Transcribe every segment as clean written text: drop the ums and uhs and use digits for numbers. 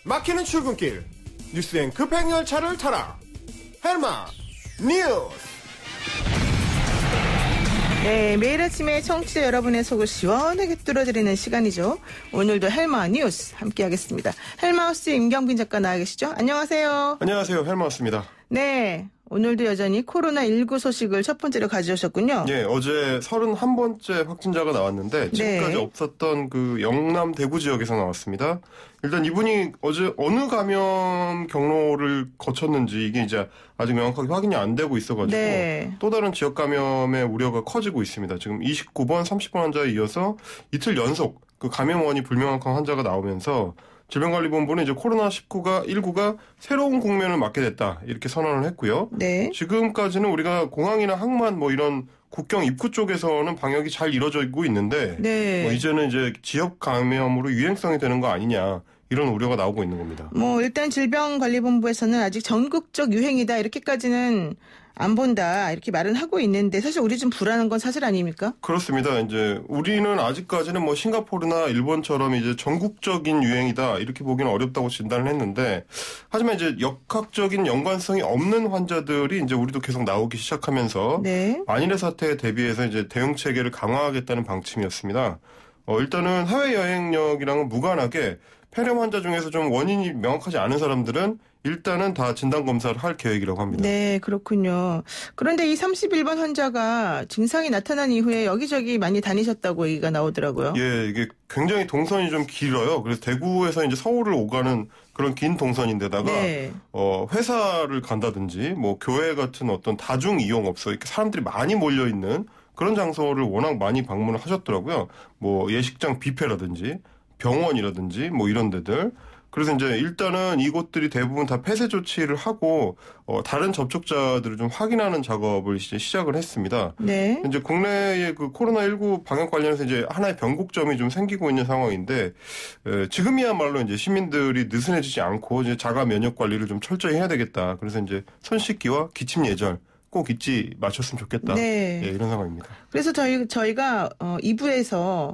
막히는 출근길 뉴스엔 급행 열차를 타라. 헬마 뉴스. 네, 매일 아침에 청취자 여러분의 속을 시원하게 뚫어드리는 시간이죠. 오늘도 헬마 뉴스 함께하겠습니다. 헬마우스 임경빈 작가 나와 계시죠? 안녕하세요. 안녕하세요. 헬마우스입니다. 네, 오늘도 여전히 코로나19 소식을 첫 번째로 가져오셨군요. 예, 어제 31번째 확진자가 나왔는데 지금까지 없었던 그 영남 대구 지역에서 나왔습니다. 일단 이분이 어제 어느 감염 경로를 거쳤는지 이게 이제 아직 명확하게 확인이 안 되고 있어가지고 또 다른 지역 감염의 우려가 커지고 있습니다. 지금 29번, 30번 환자에 이어서 이틀 연속 그 감염원이 불명확한 환자가 나오면서 질병관리본부는 이제 코로나19가 새로운 국면을 맞게 됐다 이렇게 선언을 했고요. 네. 지금까지는 우리가 공항이나 항만 뭐 이런 국경 입구 쪽에서는 방역이 잘 이루어지고 있는데 네. 뭐 이제는 이제 지역 감염으로 유행성이 되는 거 아니냐 이런 우려가 나오고 있는 겁니다. 뭐 일단 질병관리본부에서는 아직 전국적 유행이다 이렇게까지는 안 본다 이렇게 말은 하고 있는데 사실 우리 좀 불안한 건 사실 아닙니까? 그렇습니다. 이제 우리는 아직까지는 뭐 싱가포르나 일본처럼 이제 전국적인 유행이다 이렇게 보기는 어렵다고 진단을 했는데 하지만 이제 역학적인 연관성이 없는 환자들이 이제 우리도 계속 나오기 시작하면서 만일의 사태에 대비해서 이제 대응 체계를 강화하겠다는 방침이었습니다. 일단은 해외 여행력이랑은 무관하게 폐렴 환자 중에서 좀 원인이 명확하지 않은 사람들은 일단은 다 진단검사를 할 계획이라고 합니다. 네, 그렇군요. 그런데 이 31번 환자가 증상이 나타난 이후에 여기저기 많이 다니셨다고 얘기가 나오더라고요. 예, 이게 굉장히 동선이 좀 길어요. 그래서 대구에서 이제 서울을 오가는 그런 긴 동선인데다가 회사를 간다든지 뭐 교회 같은 어떤 다중 이용업소 이렇게 사람들이 많이 몰려 있는 그런 장소를 워낙 많이 방문을 하셨더라고요. 뭐 예식장 뷔페라든지 병원이라든지 뭐 이런 데들. 그래서 이제 일단은 이곳들이 대부분 다 폐쇄 조치를 하고 다른 접촉자들을 좀 확인하는 작업을 이제 시작을 했습니다. 네. 이제 국내의 그 코로나19 방역 관련해서 이제 하나의 변곡점이 좀 생기고 있는 상황인데 지금이야말로 이제 시민들이 느슨해지지 않고 이제 자가 면역 관리를 좀 철저히 해야 되겠다. 그래서 이제 손 씻기와 기침 예절 꼭 잊지 마셨으면 좋겠다. 네. 예, 이런 상황입니다. 그래서 저희가 2부에서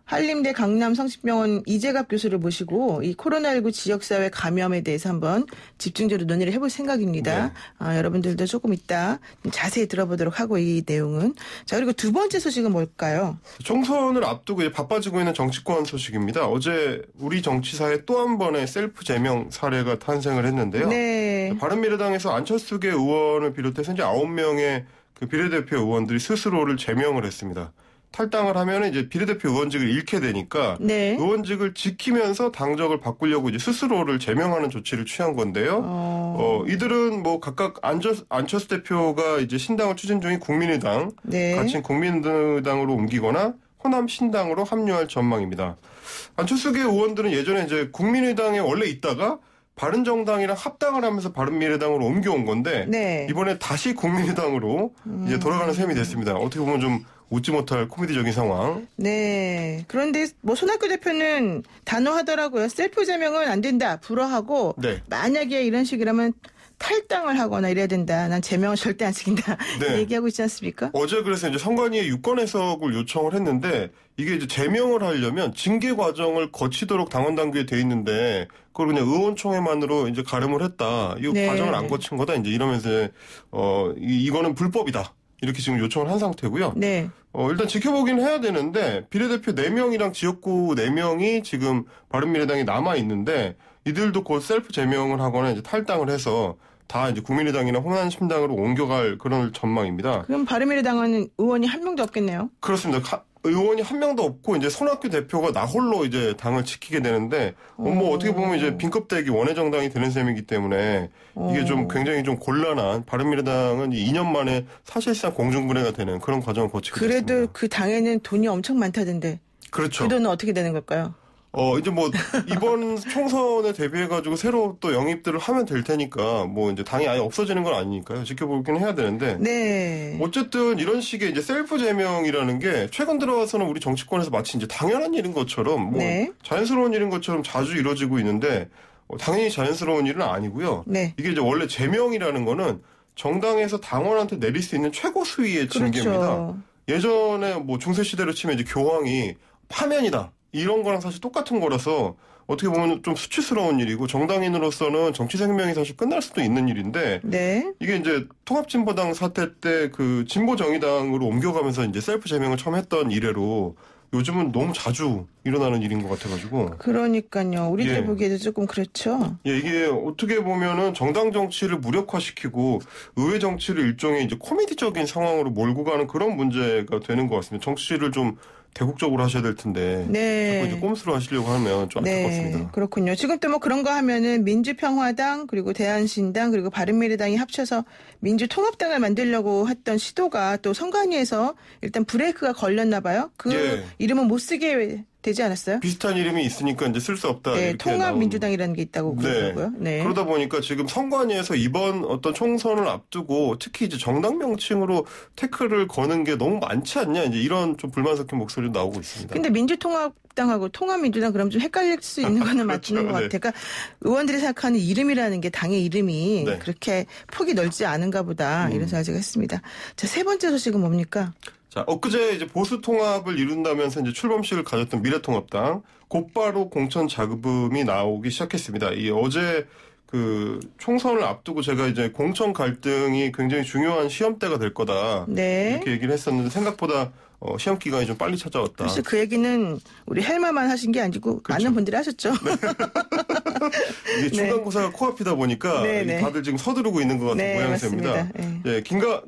한림대 강남성심병원 이재갑 교수를 모시고 이 코로나19 지역사회 감염에 대해서 한번 집중적으로 논의를 해볼 생각입니다. 여러분들도 조금 이따 자세히 들어보도록 하고 이 내용은. 자, 그리고 두 번째 소식은 뭘까요? 총선을 앞두고 이제 바빠지고 있는 정치권 소식입니다. 어제 우리 정치사에 또 한 번의 셀프 제명 사례가 탄생을 했는데요. 네. 바른미래당에서 안철수계 의원을 비롯해서 이제 9명의 그 비례대표 의원들이 스스로를 제명을 했습니다. 탈당을 하면 이제 비례대표 의원직을 잃게 되니까 의원직을 지키면서 당적을 바꾸려고 이제 스스로를 제명하는 조치를 취한 건데요. 이들은 뭐 각각 안철수 대표가 이제 신당을 추진 중인 국민의당, 같이 국민의당으로 옮기거나 호남 신당으로 합류할 전망입니다. 안철수계 의원들은 예전에 이제 국민의당에 원래 있다가 바른정당이랑 합당을 하면서 바른미래당으로 옮겨온 건데 이번에 다시 국민의당으로 이제 돌아가는 셈이 됐습니다. 어떻게 보면 좀 웃지 못할 코미디적인 상황. 네. 그런데 뭐 손학규 대표는 단호하더라고요. 셀프 제명은 안 된다. 불허하고 만약에 이런 식이라면 탈당을 하거나 이래야 된다. 난 제명을 절대 안 시킨다. 얘기하고 있지 않습니까? 어제 그래서 이제 선관위에 유권 해석을 요청을 했는데 이게 이제 제명을 하려면 징계 과정을 거치도록 당원 당규에 돼 있는데 그걸 그냥 의원총회만으로 이제 가름을 했다. 이 과정을 안 거친 거다. 이제 이러면서 이거는 불법이다. 이렇게 지금 요청을 한 상태고요. 일단 지켜보긴 해야 되는데 비례대표 4명이랑 지역구 4명이 지금 바른미래당에 남아 있는데 이들도 곧 셀프 제명을 하거나 이제 탈당을 해서 다 이제 국민의당이나 호남신당으로 옮겨갈 그런 전망입니다. 그럼 바른미래당은 의원이 한 명도 없겠네요. 그렇습니다. 의원이 한 명도 없고 이제 손학규 대표가 나홀로 이제 당을 지키게 되는데 뭐 어떻게 보면 이제 빈껍데기 원외정당이 되는 셈이기 때문에 이게 좀 굉장히 좀 곤란한 바른미래당은 2년 만에 사실상 공중분해가 되는 그런 과정을 거치게 됐습니다. 그래도 그 당에는 돈이 엄청 많다던데. 그렇죠. 그 돈은 어떻게 되는 걸까요? 이제 뭐 이번 총선에 대비해가지고 새로 또 영입들을 하면 될 테니까 뭐 이제 당이 아예 없어지는 건 아니니까요. 지켜보긴 해야 되는데. 어쨌든 이런 식의 이제 셀프 제명이라는 게 최근 들어와서는 우리 정치권에서 마치 이제 당연한 일인 것처럼 뭐 자연스러운 일인 것처럼 자주 이루어지고 있는데 당연히 자연스러운 일은 아니고요. 이게 이제 원래 제명이라는 거는 정당에서 당원한테 내릴 수 있는 최고 수위의 징계입니다. 예전에 뭐 중세 시대로 치면 이제 교황이 파면이다. 이런 거랑 사실 똑같은 거라서 어떻게 보면 좀 수치스러운 일이고 정당인으로서는 정치 생명이 사실 끝날 수도 있는 일인데 네. 이게 이제 통합진보당 사태 때 그 진보정의당으로 옮겨가면서 이제 셀프 제명을 처음 했던 이래로 요즘은 너무 자주 일어나는 일인 것 같아가지고. 그러니까요. 우리들 보기에도 조금 그렇죠. 예, 이게 어떻게 보면은 정당 정치를 무력화시키고 의회 정치를 일종의 이제 코미디적인 상황으로 몰고 가는 그런 문제가 되는 것 같습니다. 정치를 좀 대국적으로 하셔야 될 텐데. 네. 자꾸 이제 꼼수로 하시려고 하면 좀 안타깝습니다. 네, 그렇군요. 지금 또 뭐 그런 거 하면은 민주평화당 그리고 대한신당 그리고 바른미래당이 합쳐서 민주통합당을 만들려고 했던 시도가 또 선관위에서 일단 브레이크가 걸렸나 봐요. 그 이름은 못 쓰게 되지 않았어요? 비슷한 이름이 있으니까 이제 쓸 수 없다. 네, 통합민주당이라는 게 있다고 그러더라고요. 네. 그러다 보니까 지금 선관위에서 이번 어떤 총선을 앞두고 특히 이제 정당 명칭으로 태클을 거는 게 너무 많지 않냐 이제 이런 좀 불만 섞인 목소리도 나오고 있습니다. 근데 민주통합당하고 통합민주당 그럼 좀 헷갈릴 수 있는 거는 그렇죠. 맞는 것 같아요. 그러니까 의원들이 생각하는 이름이라는 게 당의 이름이 그렇게 폭이 넓지 않은가 보다 이런 생각을 제가 했습니다. 자, 세 번째 소식은 뭡니까? 자, 엊그제 이제 보수 통합을 이룬다면서 이제 출범식을 가졌던 미래통합당 곧바로 공천 자금이 나오기 시작했습니다. 이 어제 그 총선을 앞두고 제가 이제 공천 갈등이 굉장히 중요한 시험대가 될 거다. 이렇게 얘기를 했었는데 생각보다 시험 기간이 좀 빨리 찾아왔다. 사실 그 얘기는 우리 헬마만 하신 게 아니고 많은 분들이 하셨죠. 이게 중간고사가 코앞이다 보니까 다들 지금 서두르고 있는 것 같은 모양새입니다. 네,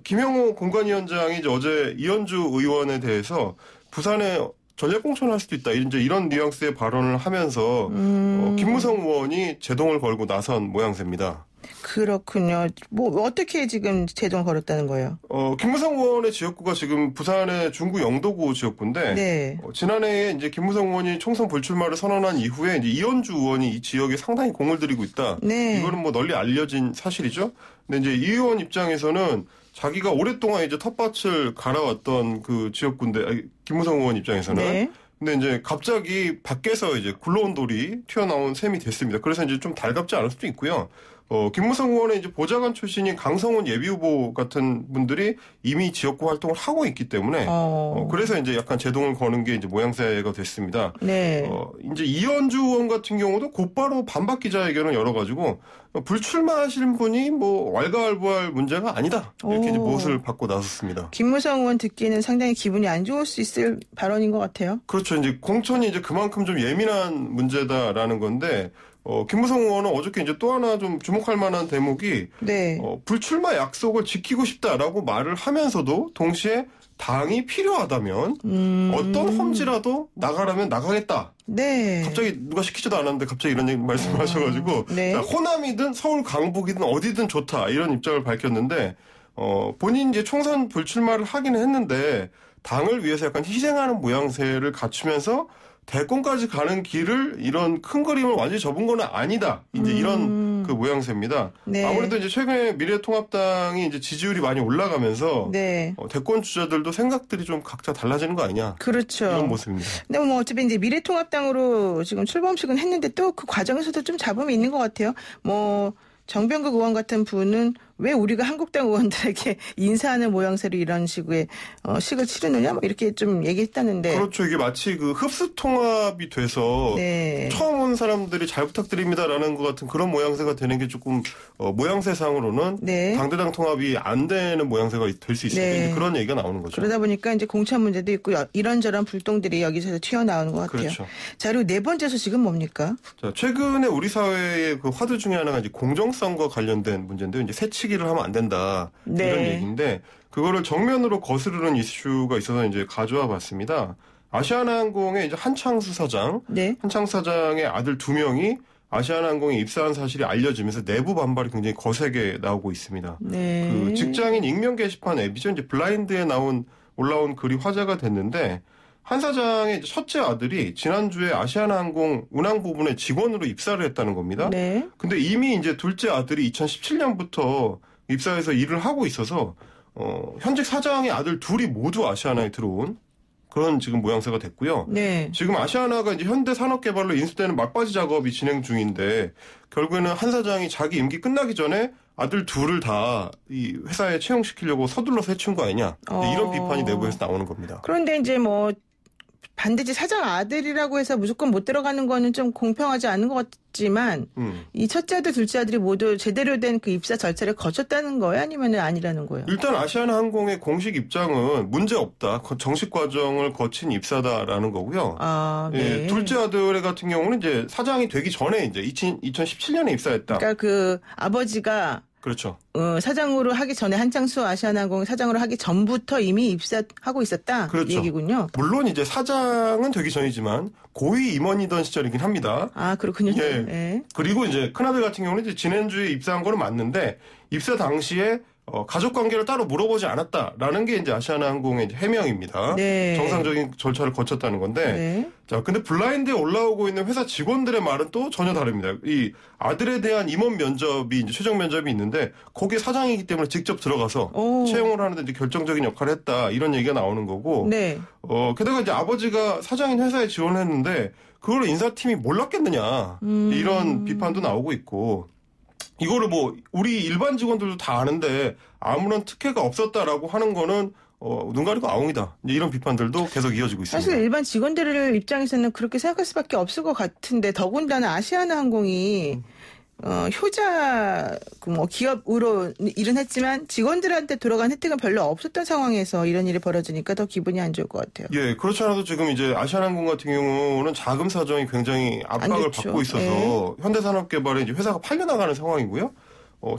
김영호 공관위원장이 이제 어제 이현주 의원에 대해서 부산에 전략공천을 할 수도 있다. 이제 이런 뉘앙스의 발언을 하면서 김무성 의원이 제동을 걸고 나선 모양새입니다. 그렇군요. 뭐 어떻게 지금 제동을 걸었다는 거예요? 김무성 의원의 지역구가 지금 부산의 중구 영도구 지역구인데 지난해에 이제 김무성 의원이 총선 불출마를 선언한 이후에 이제 이현주 의원이 이 지역에 상당히 공을 들이고 있다. 이거는 뭐 널리 알려진 사실이죠. 근데 이제 이 의원 입장에서는 자기가 오랫동안 이제 텃밭을 갈아왔던 그 지역구인데 김무성 의원 입장에서는 근데 이제 갑자기 밖에서 이제 굴러온 돌이 튀어나온 셈이 됐습니다. 그래서 이제 좀 달갑지 않을 수도 있고요. 김무성 의원의 이제 보좌관 출신인 강성훈 예비후보 같은 분들이 이미 지역구 활동을 하고 있기 때문에 그래서 이제 약간 제동을 거는 게 이제 모양새가 됐습니다. 이제 이현주 의원 같은 경우도 곧바로 반박 기자회견을 열어가지고 불출마하시는 분이 뭐 왈가왈부할 문제가 아니다 이렇게 이제 못을 받고 나섰습니다. 김무성 의원 듣기에는 상당히 기분이 안 좋을 수 있을 발언인 것 같아요. 그렇죠. 이제 공천이 이제 그만큼 좀 예민한 문제다라는 건데. 김무성 의원은 어저께 이제 또 하나 좀 주목할 만한 대목이 불출마 약속을 지키고 싶다라고 말을 하면서도 동시에 당이 필요하다면 어떤 험지라도 나가라면 나가겠다. 갑자기 누가 시키지도 않았는데 갑자기 이런 말씀을 하셔가지고 호남이든 서울 강북이든 어디든 좋다 이런 입장을 밝혔는데 본인 이제 총선 불출마를 하기는 했는데 당을 위해서 약간 희생하는 모양새를 갖추면서 대권까지 가는 길을 이런 큰 그림을 완전히 접은 건 아니다. 이제 이런 그 모양새입니다. 아무래도 이제 최근에 미래통합당이 이제 지지율이 많이 올라가면서 대권 주자들도 생각들이 좀 각자 달라지는 거 아니냐. 그렇죠. 이런 모습입니다. 근데 뭐 어차피 이제 미래통합당으로 지금 출범식은 했는데 또 그 과정에서도 좀 잡음이 있는 것 같아요. 뭐 정병국 의원 같은 분은 왜 우리가 한국당 의원들에게 인사하는 모양새로 이런 식의 식을 치르느냐 뭐 이렇게 좀 얘기했다는데. 그렇죠. 이게 마치 그 흡수 통합이 돼서 처음 온 사람들이 잘 부탁드립니다라는 것 같은 그런 모양새가 되는 게 조금 모양새상으로는 당대당 통합이 안 되는 모양새가 될 수 있으니까 그런 얘기가 나오는 거죠. 그러다 보니까 이제 공천 문제도 있고 이런저런 불똥들이 여기서 튀어나오는 것 같아요. 그렇죠. 자, 그리고 네 번째 소식은 뭡니까? 자, 최근에 우리 사회의 그 화두 중에 하나가 이제 공정성과 관련된 문제인데요. 이제 새치기를 하면 안 된다 이런 얘기인데 그거를 정면으로 거스르는 이슈가 있어서 이제 가져와 봤습니다. 아시아나항공의 이제 한창수 사장, 한창수 사장의 아들 2명이 아시아나항공에 입사한 사실이 알려지면서 내부 반발이 굉장히 거세게 나오고 있습니다. 그 직장인 익명 게시판 앱이죠. 이제 블라인드에 올라온 글이 화제가 됐는데 한 사장의 첫째 아들이 지난주에 아시아나항공 운항 부분에 직원으로 입사를 했다는 겁니다. 근데 이미 이제 둘째 아들이 2017년부터 입사해서 일을 하고 있어서 현직 사장의 아들 둘이 모두 아시아나에 들어온 그런 지금 모양새가 됐고요. 지금 아시아나가 이제 현대산업개발로 인수되는 막바지 작업이 진행 중인데 결국에는 한 사장이 자기 임기 끝나기 전에 아들 둘을 다 이 회사에 채용시키려고 서둘러서 해친 거 아니냐. 이런 비판이 내부에서 나오는 겁니다. 그런데 이제 뭐 반드시 사장 아들이라고 해서 무조건 못 들어가는 거는 좀 공평하지 않은 것 같지만 이 첫째 아들, 둘째 아들이 모두 제대로 된 그 입사 절차를 거쳤다는 거예요? 아니면 아니라는 거예요? 일단 아시아나항공의 공식 입장은 문제 없다. 정식 과정을 거친 입사다라는 거고요. 아, 네. 예, 둘째 아들 같은 경우는 이제 사장이 되기 전에 이제 2017년에 입사했다. 그러니까 그 아버지가 그렇죠. 사장으로 하기 전에 한창수 아시아나항공 사장으로 하기 전부터 이미 입사하고 있었다. 그렇죠. 이 얘기군요. 물론 이제 사장은 되기 전이지만 고위 임원이던 시절이긴 합니다. 아, 그렇군요. 예. 네. 그리고 이제 큰아들 같은 경우는 이제 지난주에 입사한 거는 맞는데 입사 당시에 가족 관계를 따로 물어보지 않았다라는 게 이제 아시아나항공의 이제 해명입니다. 네. 정상적인 절차를 거쳤다는 건데. 네. 자, 근데 블라인드에 올라오고 있는 회사 직원들의 말은 또 전혀 다릅니다. 이 아들에 대한 임원 면접이 이제 최종 면접이 있는데 거기에 사장이기 때문에 직접 들어가서 채용을 하는데 이제 결정적인 역할을 했다 이런 얘기가 나오는 거고. 네. 게다가 이제 아버지가 사장인 회사에 지원을 했는데 그걸 인사팀이 몰랐겠느냐 이런 비판도 나오고 있고. 이거를 뭐 우리 일반 직원들도 다 아는데 아무런 특혜가 없었다라고 하는 거는 눈 가리고 아웅이다. 이런 비판들도 계속 이어지고 있습니다. 사실 일반 직원들 입장에서는 그렇게 생각할 수밖에 없을 것 같은데 더군다나 아시아나항공이 효자 뭐 기업으로 일은 했지만 직원들한테 돌아간 혜택은 별로 없었던 상황에서 이런 일이 벌어지니까 더 기분이 안 좋을 것 같아요. 예, 그렇지 않아도 지금 이제 아시아나항공 같은 경우는 자금 사정이 굉장히 압박을 받고 있어서 네. 현대산업개발에 이제 회사가 팔려나가는 상황이고요.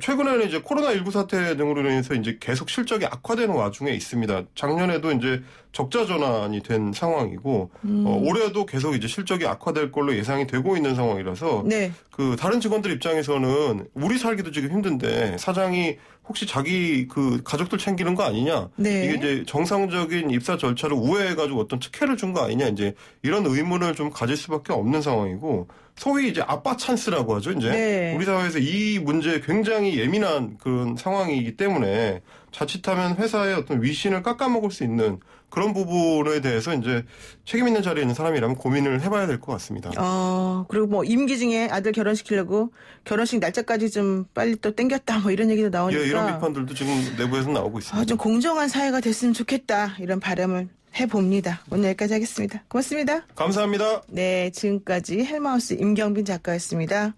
최근에는 이제 코로나19 사태 등으로 인해서 이제 계속 실적이 악화되는 와중에 있습니다. 작년에도 이제 적자 전환이 된 상황이고, 올해도 계속 이제 실적이 악화될 걸로 예상이 되고 있는 상황이라서, 네. 그 다른 직원들 입장에서는 우리 살기도 지금 힘든데 사장이 혹시 자기 그 가족들 챙기는 거 아니냐? 네. 이게 이제 정상적인 입사 절차를 우회해가지고 어떤 특혜를 준 거 아니냐? 이제 이런 의문을 좀 가질 수밖에 없는 상황이고, 소위 이제 아빠 찬스라고 하죠. 이제 네. 우리 사회에서 이 문제에 굉장히 예민한 그런 상황이기 때문에 자칫하면 회사의 어떤 위신을 깎아먹을 수 있는 그런 부분에 대해서 이제 책임 있는 자리에 있는 사람이라면 고민을 해봐야 될 것 같습니다. 그리고 뭐 임기 중에 아들 결혼시키려고 결혼식 날짜까지 좀 빨리 또 땡겼다 뭐 이런 얘기도 나오니까. 예, 이런 비판들도 지금 내부에서 나오고 있습니다. 좀 공정한 사회가 됐으면 좋겠다 이런 바람을 해봅니다. 오늘 여기까지 하겠습니다. 고맙습니다. 감사합니다. 네, 지금까지 헬마우스 임경빈 작가였습니다.